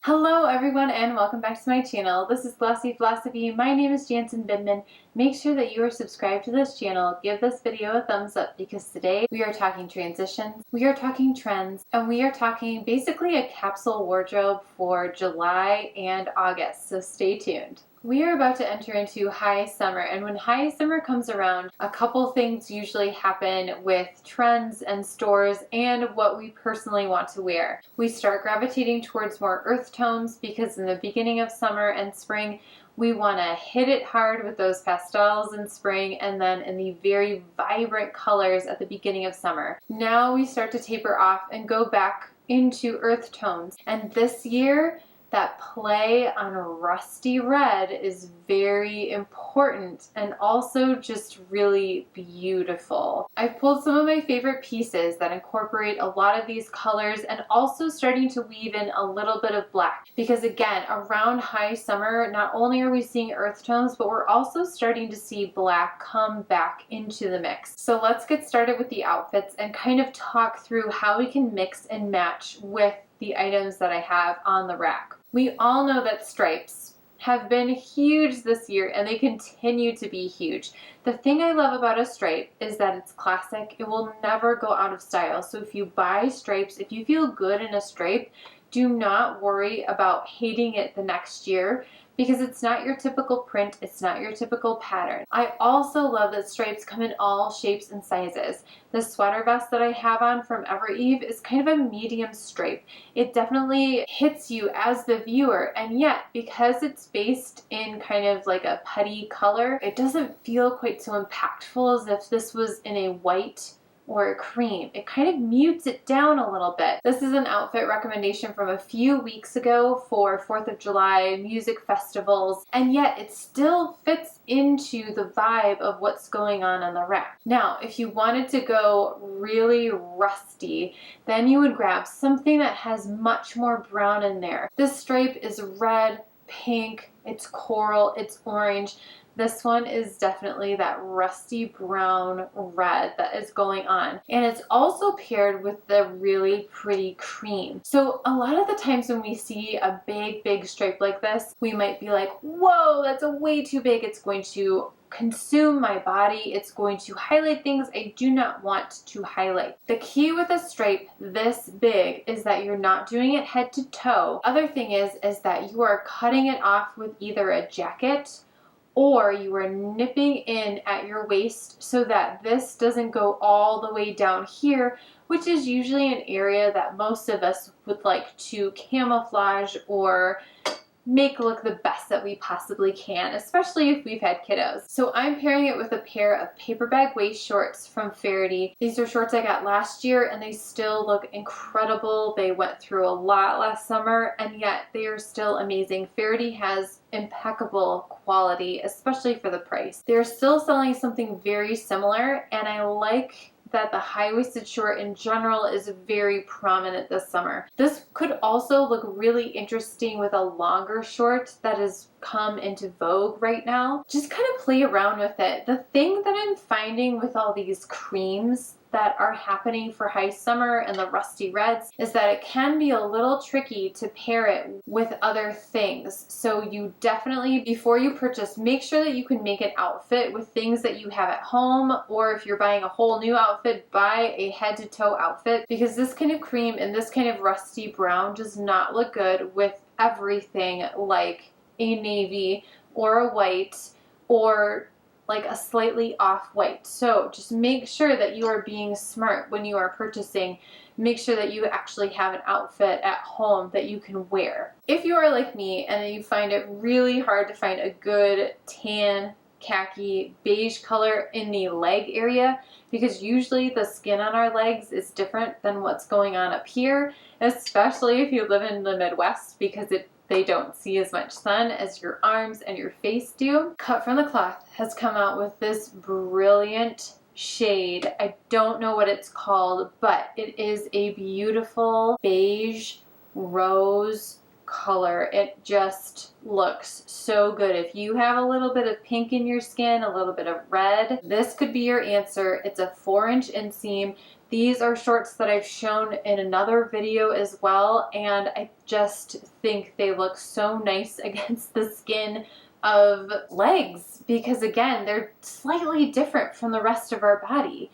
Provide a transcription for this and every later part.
Hello everyone and welcome back to my channel. This is Glossy Philosophy. My name is Jansen Bidman. Make sure that you are subscribed to this channel. Give this video a thumbs up because today we are talking transitions, we are talking trends, and we are talking basically a capsule wardrobe for July and August, so stay tuned. We are about to enter into high summer, and when high summer comes around, a couple things usually happen with trends and stores and what we personally want to wear. We start gravitating towards more earth tones because in the beginning of summer and spring, we want to hit it hard with those pastels in spring and then in the very vibrant colors at the beginning of summer. Now we start to taper off and go back into earth tones, and this year, that play on rusty red is very important and also just really beautiful. I've pulled some of my favorite pieces that incorporate a lot of these colors and also starting to weave in a little bit of black because again, around high summer, not only are we seeing earth tones, but we're also starting to see black come back into the mix. So let's get started with the outfits and kind of talk through how we can mix and match with the items that I have on the rack. We all know that stripes have been huge this year and they continue to be huge. The thing I love about a stripe is that it's classic. It will never go out of style. So if you buy stripes, if you feel good in a stripe, do not worry about hating it the next year because it's not your typical print, it's not your typical pattern. I also love that stripes come in all shapes and sizes. The sweater vest that I have on from Evereve is kind of a medium stripe. It definitely hits you as the viewer, and yet because it's based in kind of like a putty color, it doesn't feel quite so impactful as if this was in a white or a cream. It kind of mutes it down a little bit. This is an outfit recommendation from a few weeks ago for 4th of July music festivals, and yet it still fits into the vibe of what's going on the rack. Now, if you wanted to go really rusty, then you would grab something that has much more brown in there. This stripe is red, pink, it's coral, it's orange. This one is definitely that rusty brown red that is going on. And it's also paired with the really pretty cream. So a lot of the times when we see a big stripe like this, we might be like, whoa, that's a way too big. It's going to consume my body. It's going to highlight things I do not want to highlight. The key with a stripe this big is that you're not doing it head to toe. Other thing is that you are cutting it off with either a jacket or you are nipping in at your waist so that this doesn't go all the way down here, which is usually an area that most of us would like to camouflage or make look the best that we possibly can, especially if we've had kiddos. So I'm pairing it with a pair of Paperbag Waist shorts from Faherty. These are shorts I got last year and they still look incredible. They went through a lot last summer and yet they are still amazing. Faherty has impeccable quality, especially for the price. They're still selling something very similar, and I like that the high-waisted short in general is very prominent this summer. This could also look really interesting with a longer short that has come into vogue right now. Just kind of play around with it. The thing that I'm finding with all these creams that are happening for high summer and the rusty reds is that it can be a little tricky to pair it with other things. So you definitely, before you purchase, make sure that you can make an outfit with things that you have at home, or if you're buying a whole new outfit, buy a head to toe outfit because this kind of cream and this kind of rusty brown does not look good with everything like a navy or a white or like a slightly off-white. So just make sure that you are being smart when you are purchasing. Make sure that you actually have an outfit at home that you can wear. If you are like me and you find it really hard to find a good tan, khaki, beige color in the leg area, because usually the skin on our legs is different than what's going on up here, especially if you live in the Midwest because they don't see as much sun as your arms and your face do. Cut from the Cloth has come out with this brilliant shade. I don't know what it's called, but it is a beautiful beige rose color. It just looks so good. If you have a little bit of pink in your skin, a little bit of red, this could be your answer. It's a 4-inch inseam. These are shorts that I've shown in another video as well, and I just think they look so nice against the skin of legs because, again, they're slightly different from the rest of our body.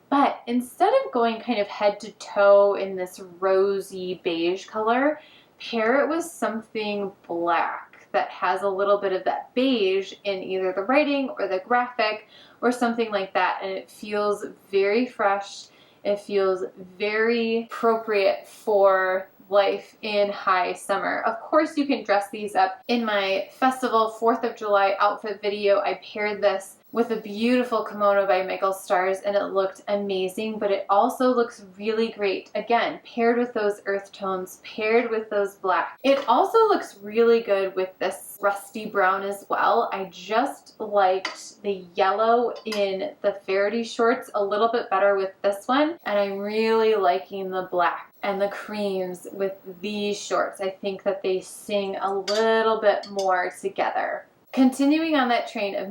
But instead of going kind of head to toe in this rosy beige color, pair it with something black that has a little bit of that beige in either the writing or the graphic or something like that, and it feels very fresh. It feels very appropriate for life in high summer. Of course, you can dress these up. In my festival 4th of July outfit video, I paired this with a beautiful kimono by Michael Stars, and it looked amazing, but it also looks really great, again, paired with those earth tones, paired with those black. It also looks really good with this rusty brown as well. I just liked the yellow in the Faherty shorts a little bit better with this one, and I'm really liking the black and the creams with these shorts. I think that they sing a little bit more together. Continuing on that train of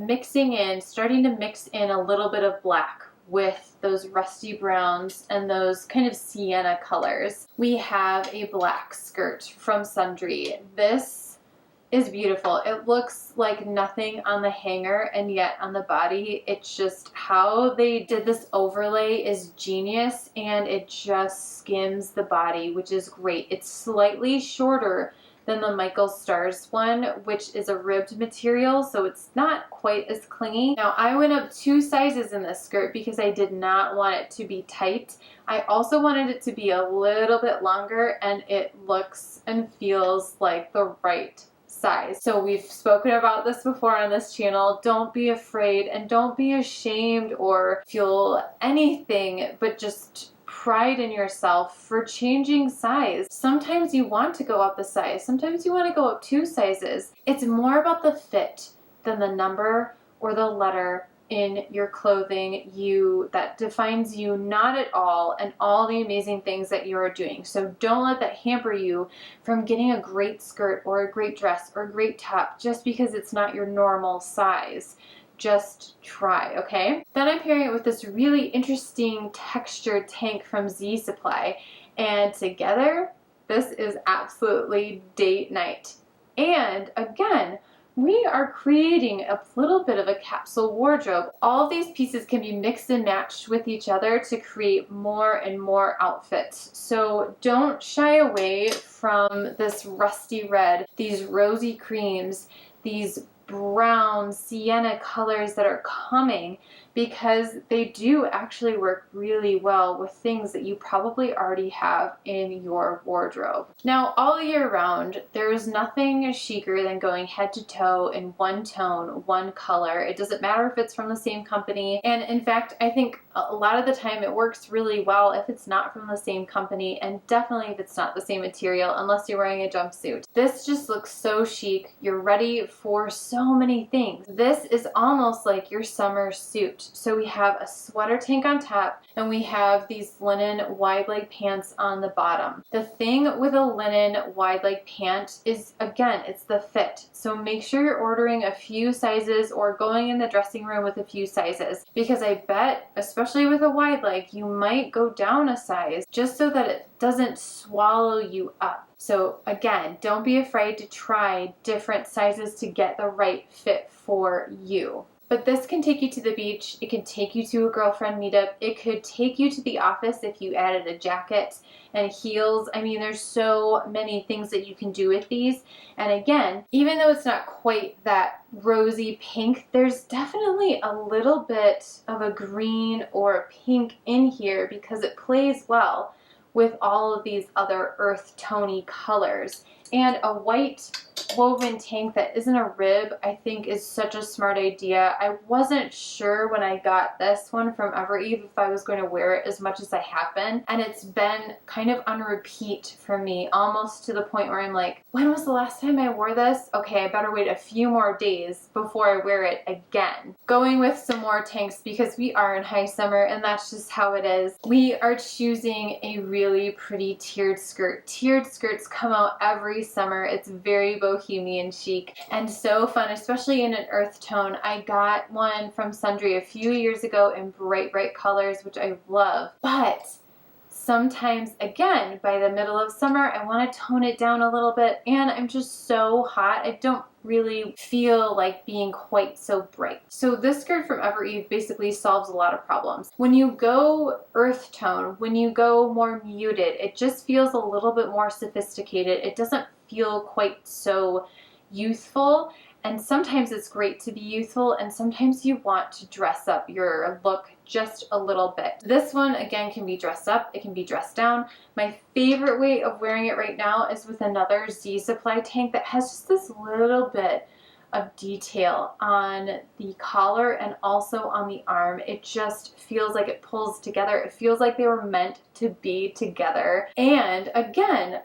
starting to mix in a little bit of black with those rusty browns and those kind of sienna colors, we have a black skirt from Sundry. This is beautiful. It looks like nothing on the hanger, and yet on the body, it's just how they did this overlay is genius, and it just skims the body, which is great. It's slightly shorter than the Michael Stars one, which is a ribbed material, so it's not quite as clingy. Now, I went up 2 sizes in this skirt because I did not want it to be tight. I also wanted it to be a little bit longer, and it looks and feels like the right size. So we've spoken about this before on this channel. Don't be afraid and don't be ashamed or feel anything, but just pride in yourself for changing size. Sometimes you want to go up a size. Sometimes you want to go up 2 sizes. It's more about the fit than the number or the letter in your clothing that defines you not at all, and all the amazing things that you are doing. So don't let that hamper you from getting a great skirt or a great dress or a great top just because it's not your normal size. Just try, okay? Then I'm pairing it with this really interesting textured tank from Z Supply, and together, this is absolutely date night. And again, we are creating a little bit of a capsule wardrobe. All of these pieces can be mixed and matched with each other to create more and more outfits. So don't shy away from this rusty red, these rosy creams, these brown sienna colors that are coming, because they do actually work really well with things that you probably already have in your wardrobe. Now, all year round, there is nothing chicer than going head to toe in one tone, one color. It doesn't matter if it's from the same company, and in fact, I think a lot of the time it works really well if it's not from the same company, and definitely if it's not the same material, unless you're wearing a jumpsuit. This just looks so chic. You're ready for so many things. This is almost like your summer suit. So we have a sweater tank on top, and we have these linen wide leg pants on the bottom. The thing with a linen wide leg pant is, again, it's the fit. So make sure you're ordering a few sizes or going in the dressing room with a few sizes, because I bet, especially with a wide leg, you might go down a size just so that it doesn't swallow you up. So again, don't be afraid to try different sizes to get the right fit for you. But this can take you to the beach, it can take you to a girlfriend meetup, it could take you to the office if you added a jacket and heels. I mean, there's so many things that you can do with these. And again, even though it's not quite that rosy pink, there's definitely a little bit of a green or a pink in here because it plays well with all of these other earth tony colors. And a white woven tank that isn't a rib, I think, is such a smart idea. I wasn't sure when I got this one from Evereve if I was going to wear it as much as I have been, and it's been kind of on repeat for me, almost to the point where I'm like, when was the last time I wore this? Okay, I better wait a few more days before I wear it again. Going with some more tanks because we are in high summer and that's just how it is. We are choosing a really pretty tiered skirt. Tiered skirts come out every summer. It's very bohemian bohemian chic and so fun, especially in an earth tone. I got one from Sundry a few years ago in bright, bright colors, which I love. But sometimes, again, by the middle of summer, I want to tone it down a little bit, and I'm just so hot. I don't really feel like being quite so bright. So this skirt from Evereve basically solves a lot of problems. When you go earth tone, when you go more muted, it just feels a little bit more sophisticated. It doesn't feel quite so youthful. And sometimes it's great to be youthful, and sometimes you want to dress up your look just a little bit. This one, again, can be dressed up, it can be dressed down. My favorite way of wearing it right now is with another Z Supply tank that has just this little bit of detail on the collar and also on the arm. It just feels like it pulls together. It feels like they were meant to be together. And again,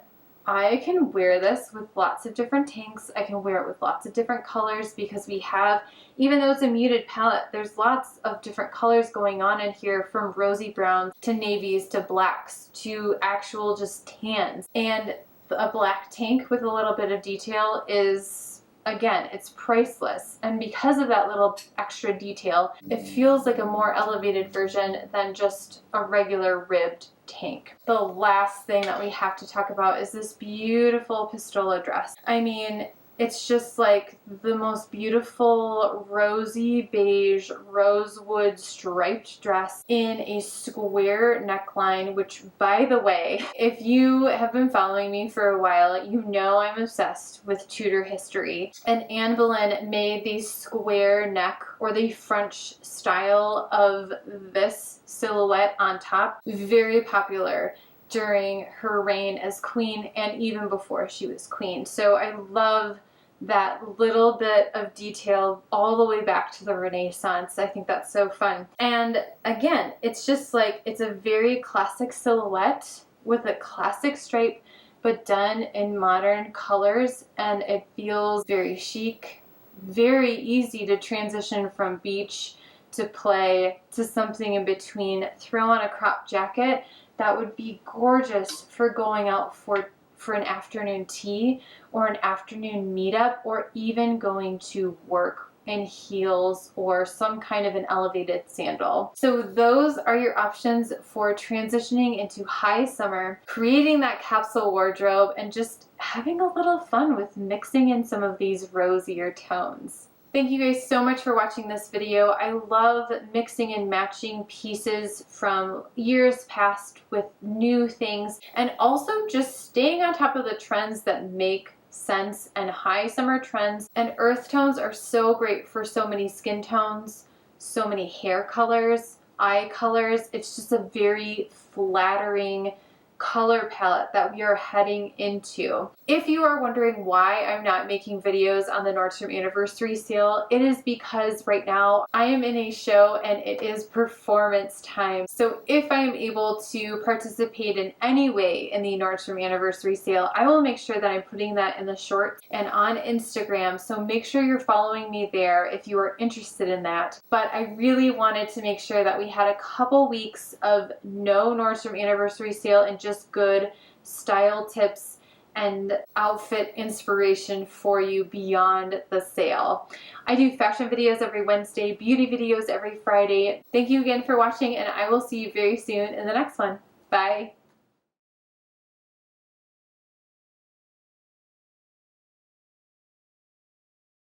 I can wear this with lots of different tanks. I can wear it with lots of different colors because we have, even though it's a muted palette, there's lots of different colors going on in here, from rosy browns to navies to blacks to actual just tans. And a black tank with a little bit of detail is, again, it's priceless. And because of that little extra detail, it feels like a more elevated version than just a regular ribbed tank. The last thing that we have to talk about is this beautiful Pistola dress. I mean, it's just like the most beautiful rosy beige rosewood striped dress in a square neckline, which, by the way, if you have been following me for a while, you know I'm obsessed with Tudor history. And Anne Boleyn made the square neck, or the French style of this silhouette on top, very popular during her reign as queen and even before she was queen. So I love that little bit of detail all the way back to the Renaissance. I think that's so fun. And again, it's just like, it's a very classic silhouette with a classic stripe, but done in modern colors, and it feels very chic, very easy to transition from beach to play to something in between. Throw on a crop jacket. That would be gorgeous for going out for an afternoon tea or an afternoon meetup, or even going to work in heels or some kind of an elevated sandal. So those are your options for transitioning into high summer, creating that capsule wardrobe, and just having a little fun with mixing in some of these rosier tones. Thank you guys so much for watching this video. I love mixing and matching pieces from years past with new things, and also just staying on top of the trends that make sense and high summer trends. And earth tones are so great for so many skin tones, so many hair colors, eye colors. It's just a very flattering color palette that we are heading into. If you are wondering why I'm not making videos on the Nordstrom anniversary sale, it is because right now I am in a show and it is performance time. So if I am able to participate in any way in the Nordstrom anniversary sale, I will make sure that I'm putting that in the shorts and on Instagram. So make sure you're following me there if you are interested in that. But I really wanted to make sure that we had a couple weeks of no Nordstrom anniversary sale and just good style tips and outfit inspiration for you beyond the sale. I do fashion videos every Wednesday, beauty videos every Friday. Thank you again for watching, and I will see you very soon in the next one. Bye.